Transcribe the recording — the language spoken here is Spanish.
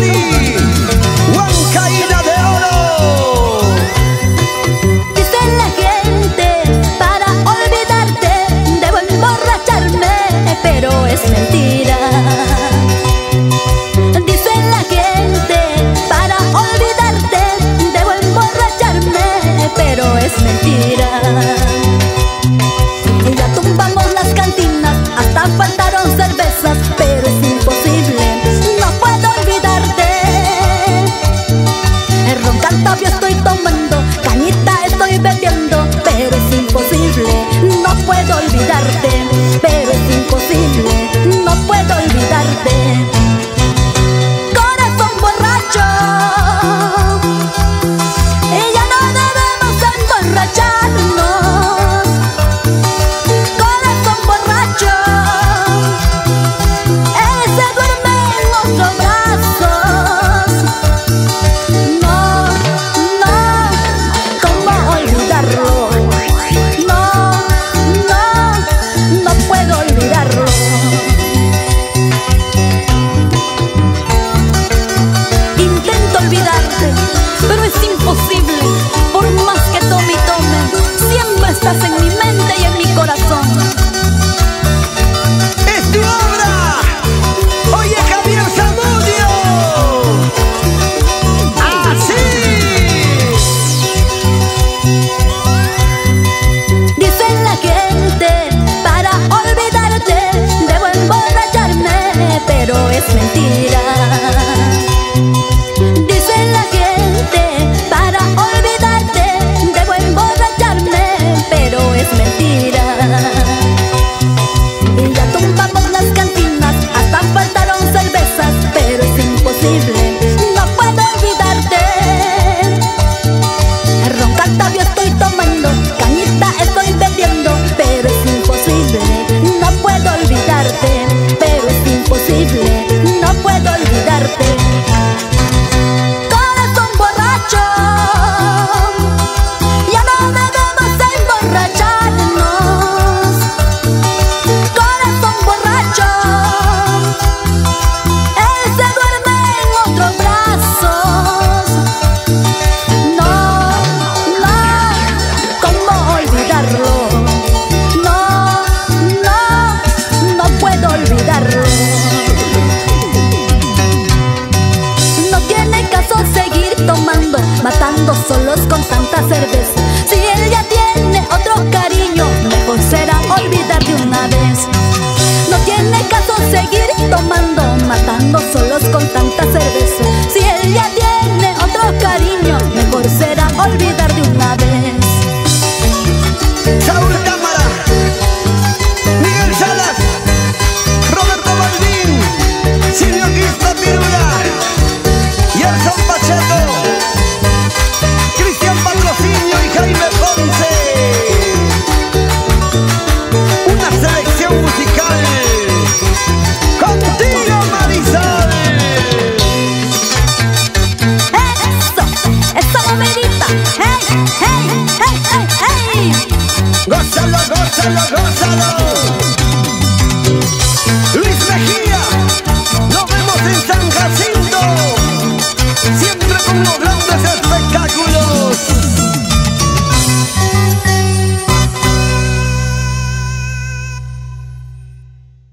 Mari, Huancaína de Oro. Dice la gente, para olvidarte debo emborracharme, pero es mentira. Dice la gente, para olvidarte debo emborracharme, pero es mentira. Ya tumbamos las cantinas, hasta faltaron cervezas, pero es imposible, no puedo olvidarte. Ron Cantavio estoy tomando, cañita estoy bebiendo, pero es imposible, no puedo olvidarte. Pero es imposible, no puedo olvidarte. Corazón borracho, y ya no debemos emborracharnos. Corazón borracho, ese duerme en nuestros brazos. No, no, ¿cómo olvidarlo? No, no, no puedo olvidarlo. Intento olvidarte, pero es imposible. Por más que tome y tome, siempre estás en mi mente y en mi corazón. ¡Es tu obra! ¡Oye, Javier Zamudio! ¡Así! Dice la gente, para olvidarte debo emborracharme, pero es mentira. Dice la gente, para olvidarte debo emborracharme, pero es mentira. Y ya tumbamos las cantinas, hasta faltaron cervezas, pero es imposible, no puedo olvidarte. Ron Cantavio estoy tomando, cañita estoy bebiendo, pero es imposible, no puedo olvidarte. Pero es imposible, no puedo olvidarte. Corazón borracho, ya no debemos emborracharnos. Corazón borracho, él se duerme en nuestros brazos. No, no, ¿cómo olvidarlo? No, no, no puedo olvidarlo. No tiene caso seguir tomando, matando solos con tanta cerveza. Si él ya tiene otro cariño, mejor será olvidar de una vez. No tiene caso seguir tomando, matando solos con tanta cerveza. Si él ya tiene otro cariño, mejor será olvidar de una vez. Saúl Cámara, Miguel Salas, Roberto Baldín, Silvio Quispe Pirula, Gerson Pacheco, Cristian Patrocinio y Jaime Ponce. Una selección musical contigo, Marisol. Eso movidita, hey, hey, hey, hey, hey. Gózalo, gózalo, gózalo.